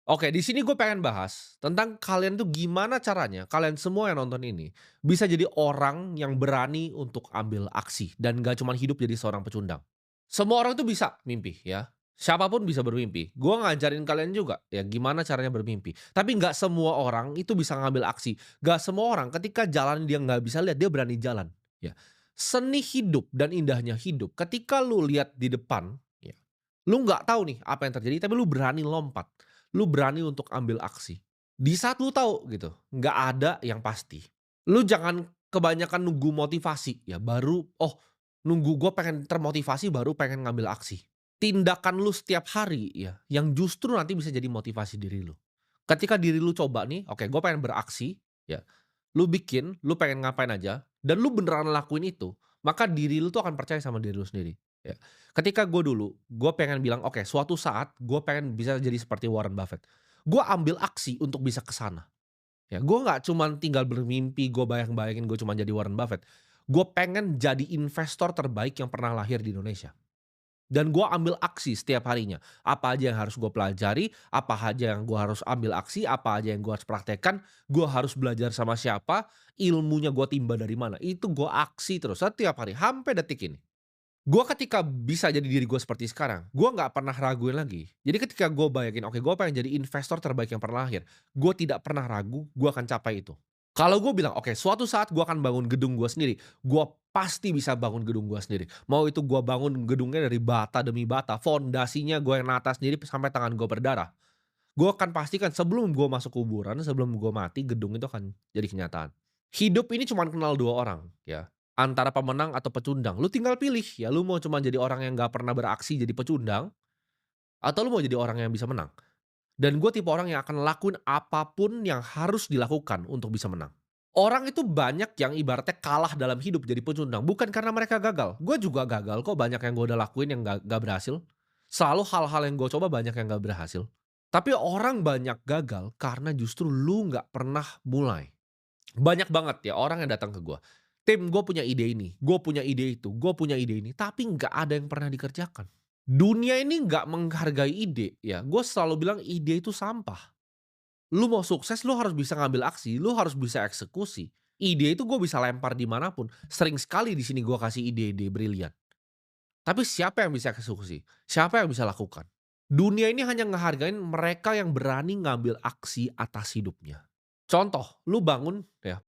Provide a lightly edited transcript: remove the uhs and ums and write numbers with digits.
Oke, di sini gue pengen bahas tentang kalian tuh gimana caranya kalian semua yang nonton ini bisa jadi orang yang berani untuk ambil aksi dan gak cuman hidup jadi seorang pecundang. Semua orang tuh bisa mimpi ya, siapapun bisa bermimpi. Gue ngajarin kalian juga ya gimana caranya bermimpi. Tapi nggak semua orang itu bisa ngambil aksi. Nggak semua orang ketika jalan dia nggak bisa lihat dia berani jalan. Ya, seni hidup dan indahnya hidup ketika lu lihat di depan, ya, lu nggak tahu nih apa yang terjadi tapi lu berani lompat. Lu berani untuk ambil aksi. Di saat lu tahu gitu, nggak ada yang pasti. Lu jangan kebanyakan nunggu motivasi ya baru, "Oh, nunggu gue pengen termotivasi baru pengen ngambil aksi." Tindakan lu setiap hari ya, yang justru nanti bisa jadi motivasi diri lu. Ketika diri lu coba nih, "Oke, gue pengen beraksi," ya, lu bikin, lu pengen ngapain aja, dan lu beneran lakuin itu, maka diri lu tuh akan percaya sama diri lu sendiri, ya. Ketika gue dulu, gue pengen bilang, "Oke, suatu saat gue pengen bisa jadi seperti Warren Buffett." Gue ambil aksi untuk bisa ke sana, ya. Gue nggak cuman tinggal bermimpi, gue bayang-bayangin gue cuman jadi Warren Buffett. Gue pengen jadi investor terbaik yang pernah lahir di Indonesia. Dan gue ambil aksi setiap harinya. Apa aja yang harus gue pelajari, apa aja yang gue harus ambil aksi, apa aja yang gue harus praktekkan, gue harus belajar sama siapa, ilmunya gue timba dari mana. Itu gue aksi terus setiap hari, sampai detik ini. Gue ketika bisa jadi diri gue seperti sekarang, gue nggak pernah raguin lagi. Jadi ketika gue bayangin, oke gue pengen jadi investor terbaik yang pernah lahir, gue tidak pernah ragu, gue akan capai itu. Kalau gue bilang, oke suatu saat gue akan bangun gedung gue sendiri, gue pasti bisa bangun gedung gue sendiri. Mau itu gue bangun gedungnya dari bata demi bata, fondasinya gue yang nata sendiri sampai tangan gue berdarah. Gue akan pastikan sebelum gue masuk kuburan, sebelum gue mati, gedung itu akan jadi kenyataan. Hidup ini cuman kenal 2 orang, ya, antara pemenang atau pecundang. Lu tinggal pilih, ya lu mau cuman jadi orang yang nggak pernah beraksi jadi pecundang, atau lu mau jadi orang yang bisa menang. Dan gue tipe orang yang akan lakuin apapun yang harus dilakukan untuk bisa menang. Orang itu banyak yang ibaratnya kalah dalam hidup jadi pecundang, bukan karena mereka gagal. Gue juga gagal kok, banyak yang gue udah lakuin yang nggak berhasil. Selalu hal-hal yang gue coba banyak yang nggak berhasil. Tapi orang banyak gagal karena justru lu nggak pernah mulai. Banyak banget ya orang yang datang ke gua, "Tim, gue punya ide ini, gue punya ide itu, gue punya ide ini," tapi nggak ada yang pernah dikerjakan. Dunia ini nggak menghargai ide ya, gue selalu bilang ide itu sampah. Lu mau sukses lu harus bisa ngambil aksi, lu harus bisa eksekusi. Ide itu gue bisa lempar di mana pun, sering sekali di sini gue kasih ide-ide brilian. Tapi siapa yang bisa eksekusi? Siapa yang bisa lakukan? Dunia ini hanya ngehargain mereka yang berani ngambil aksi atas hidupnya. Contoh, lu bangun ya